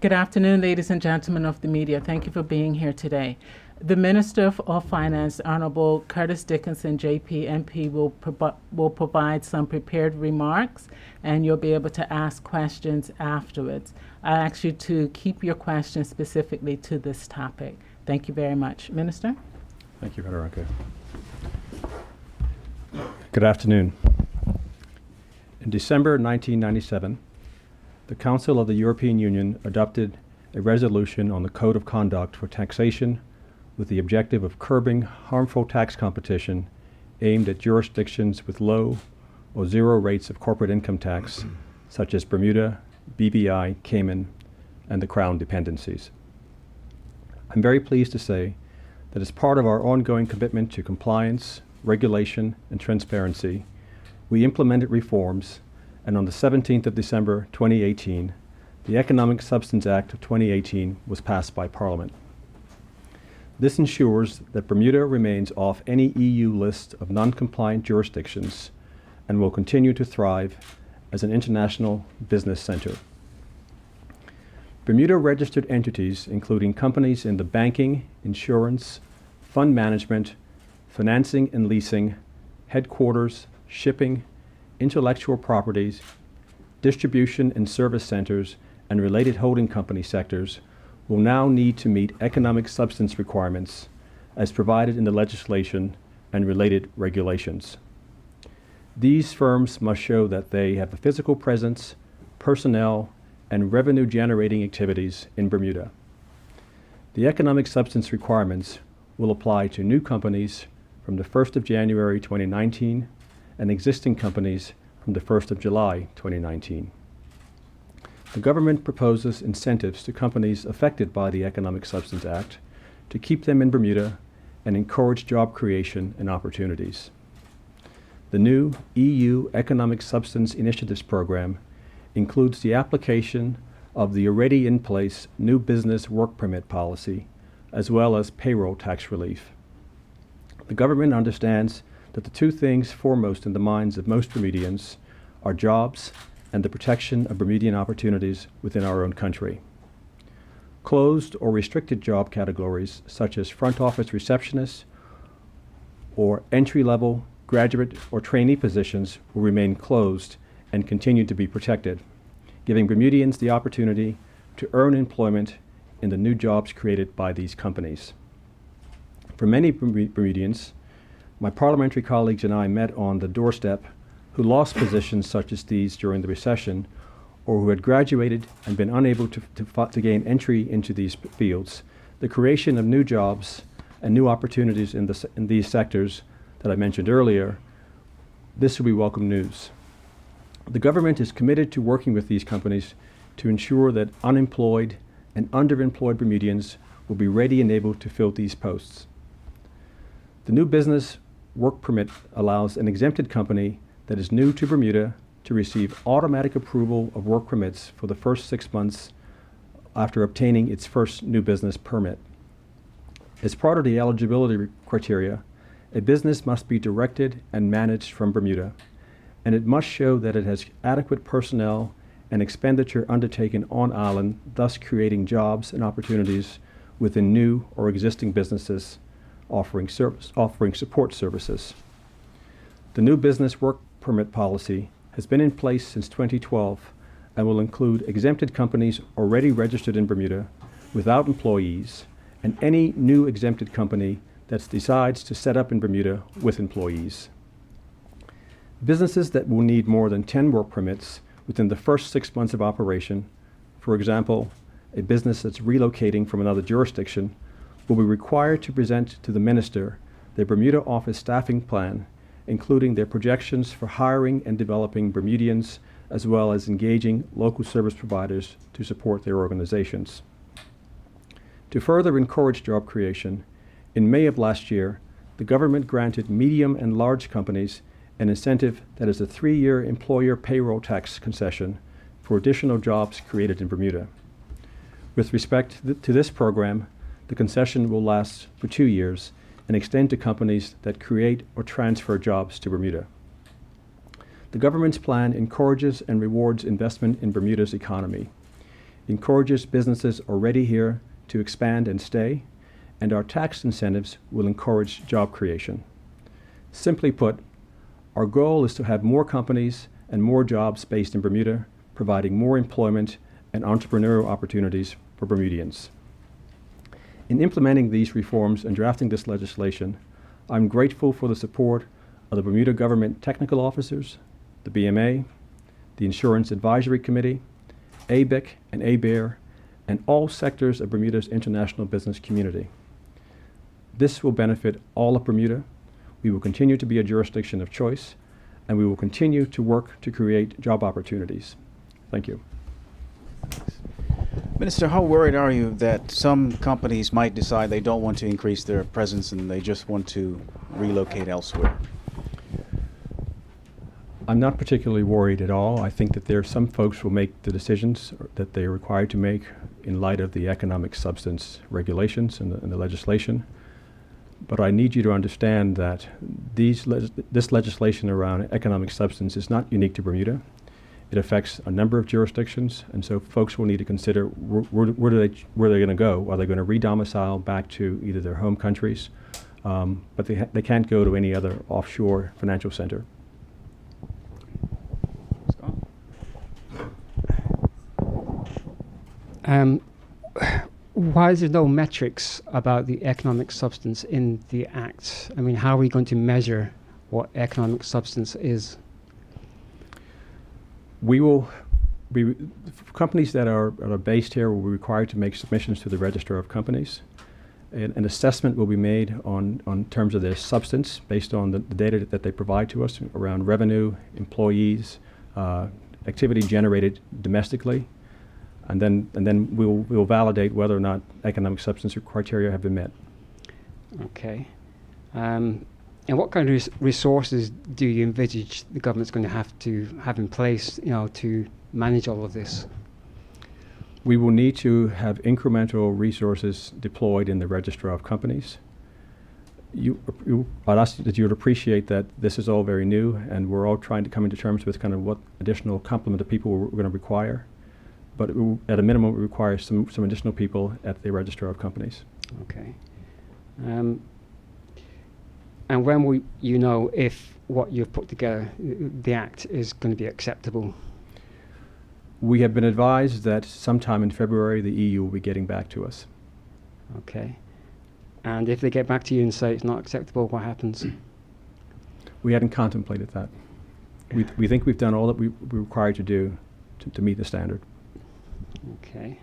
Good afternoon, ladies and gentlemen of the media. Thank you for being here today. The Minister of Finance, Honorable Curtis Dickinson JP, MP, will provide some prepared remarks, and you'll be able to ask questions afterwards. I ask you to keep your questions specifically to this topic. Thank you very much. Minister? Thank you, Veronica. Good afternoon. In December 1997, the Council of the European Union adopted a resolution on the Code of Conduct for Taxation with the objective of curbing harmful tax competition aimed at jurisdictions with low or zero rates of corporate income tax, such as Bermuda, BVI, Cayman, and the Crown dependencies. I'm very pleased to say that as part of our ongoing commitment to compliance, regulation, and transparency, we implemented reforms, and on the 17th of December 2018, the Economic Substance Act of 2018 was passed by Parliament. This ensures that Bermuda remains off any EU list of non-compliant jurisdictions and will continue to thrive as an international business center. Bermuda-registered entities, including companies in the banking, insurance, fund management, financing and leasing, headquarters, shipping, intellectual properties, distribution and service centers, and related holding company sectors, will now need to meet economic substance requirements as provided in the legislation and related regulations. These firms must show that they have a physical presence, personnel, and revenue-generating activities in Bermuda. The economic substance requirements will apply to new companies from the 1st of January 2019 and existing companies from the 1st of July 2019. The government proposes incentives to companies affected by the Economic Substance Act to keep them in Bermuda and encourage job creation and opportunities. The new EU Economic Substance Initiatives Program includes the application of the already in place new business work permit policy, as well as payroll tax relief. The government understands that the two things foremost in the minds of most Bermudians are jobs and the protection of Bermudian opportunities within our own country. Closed or restricted job categories such as front office receptionists or entry-level graduate or trainee positions will remain closed and continue to be protected, giving Bermudians the opportunity to earn employment in the new jobs created by these companies. For many Bermudians, my parliamentary colleagues and I met on the doorstep who lost positions such as these during the recession, or who had graduated and been unable to gain entry into these fields. The creation of new jobs and new opportunities in these sectors that I mentioned earlier, this will be welcome news. The government is committed to working with these companies to ensure that unemployed and underemployed Bermudians will be ready and able to fill these posts. The new business work permit allows an exempted company that is new to Bermuda to receive automatic approval of work permits for the first 6 months after obtaining its first new business permit. As part of the eligibility criteria, a business must be directed and managed from Bermuda, and it must show that it has adequate personnel and expenditure undertaken on island, thus creating jobs and opportunities within new or existing businesses offering support services. The new business work permit policy has been in place since 2012 and will include exempted companies already registered in Bermuda without employees and any new exempted company that decides to set up in Bermuda with employees. Businesses that will need more than 10 work permits within the first 6 months of operation, for example, a business that's relocating from another jurisdiction, will be required to present to the Minister their Bermuda office staffing plan, including their projections for hiring and developing Bermudians, as well as engaging local service providers to support their organizations. To further encourage job creation, in May of last year, the government granted medium and large companies an incentive that is a 3-year employer payroll tax concession for additional jobs created in Bermuda. With respect to this program, the concession will last for 2 years and extend to companies that create or transfer jobs to Bermuda. The government's plan encourages and rewards investment in Bermuda's economy. encourages businesses already here to expand and stay, and our tax incentives will encourage job creation. Simply put, our goal is to have more companies and more jobs based in Bermuda, providing more employment and entrepreneurial opportunities for Bermudians. In implementing these reforms and drafting this legislation, I'm grateful for the support of the Bermuda Government Technical Officers, the BMA, the Insurance Advisory Committee, ABIC and ABEAR, and all sectors of Bermuda's international business community. This will benefit all of Bermuda. We will continue to be a jurisdiction of choice, and we will continue to work to create job opportunities. Thank you. Minister, how worried are you that some companies might decide they don't want to increase their presence and they just want to relocate elsewhere? I'm not particularly worried at all. I think that there are some folks who will make the decisions that they are required to make in light of the economic substance regulations and the legislation. But I need you to understand that this legislation around economic substance is not unique to Bermuda. It affects a number of jurisdictions, and so folks will need to consider where they're going to go. Are they going to re-domicile back to either their home countries, but they can't go to any other offshore financial center. Why is there no metrics about the economic substance in the Act? I mean, how are we going to measure what economic substance is? Companies that are based here will be required to make submissions to the Register of Companies. An assessment will be made on terms of their substance based on the data that they provide to us around revenue, employees, activity generated domestically, and then we'll validate whether or not economic substance criteria have been met. Okay. And what kind of resources do you envisage the government's going to have in place, to manage all of this? We will need to have incremental resources deployed in the Register of Companies. I'd ask that you would appreciate that this is all very new, and we're all trying to come into terms with kind of what additional complement of people we're going to require. But at a minimum, it requires some additional people at the Register of Companies. Okay. And when will you know if what you've put together, the Act, is going to be acceptable? We have been advised that sometime in February the EU will be getting back to us. Okay. And if they get back to you and say it's not acceptable, what happens? We hadn't contemplated that. We think we've done all that we're required to do to meet the standard. Okay.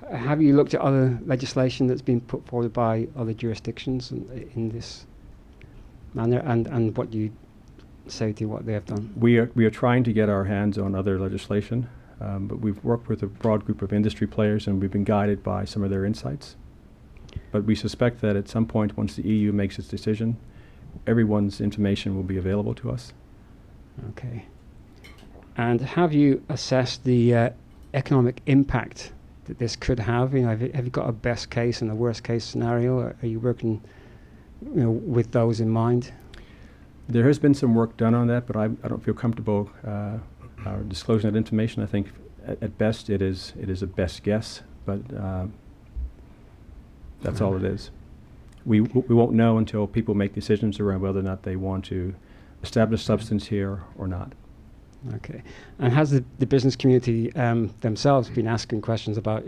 Have you looked at other legislation that's been put forward by other jurisdictions in this manner, and what do you say to what they have done? We are trying to get our hands on other legislation, but we've worked with a broad group of industry players, and we've been guided by some of their insights. But we suspect that at some point, once the EU makes its decision, everyone's information will be available to us. Okay. And have you assessed the economic impact that this could have? Have you got a best case and a worst case scenario? Are you working with those in mind? There has been some work done on that, but I don't feel comfortable disclosing that information. I think at best it is a best guess, but that's all it is. We won't know until people make decisions around whether or not they want to establish substance here or not. Okay. And has the business community themselves been asking questions about,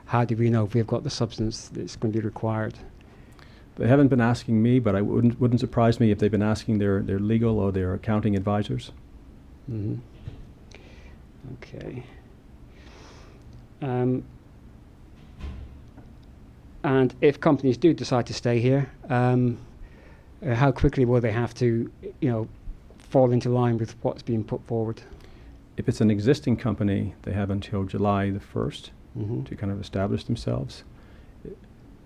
how do we know if we've got the substance that's going to be required? They haven't been asking me, but I wouldn't surprise me if they've been asking their legal or their accounting advisors. Mm-hmm. Okay. And if companies do decide to stay here, how quickly will they have to, fall into line with what's being put forward? If it's an existing company, they have until July the 1st Mm-hmm. to kind of establish themselves.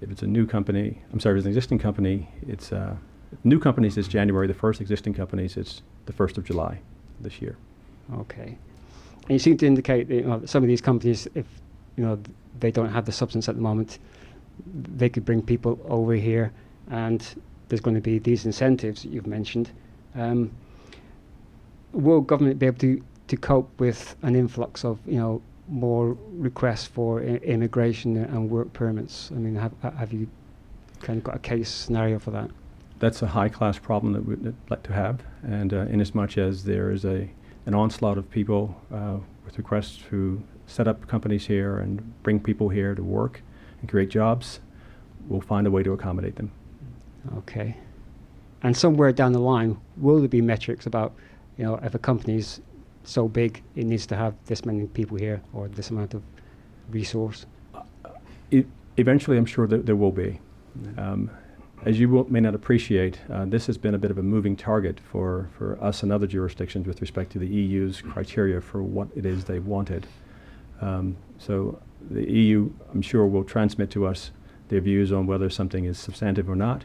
If it's a new company, if it's an existing company, it's new companies is January the 1st, existing companies it's the 1st of July this year. Okay. And you seem to indicate that some of these companies, if they don't have the substance at the moment, they could bring people over here, and there's going to be these incentives that you've mentioned. Will government be able to cope with an influx of more requests for immigration and work permits? I mean, have you kind of got a case scenario for that? That's a high-class problem that we'd like to have, and inasmuch as there is an onslaught of people with requests to set up companies here and bring people here to work and create jobs, we'll find a way to accommodate them. Okay. And somewhere down the line, will there be metrics about, if a company's so big, it needs to have this many people here or this amount of resource? Eventually, I'm sure that there will be. As you may not appreciate, this has been a bit of a moving target for us and other jurisdictions with respect to the EU's criteria for what it is they wanted. So the EU, I'm sure, will transmit to us their views on whether something is substantive or not,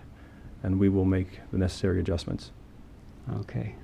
and we will make the necessary adjustments. Okay.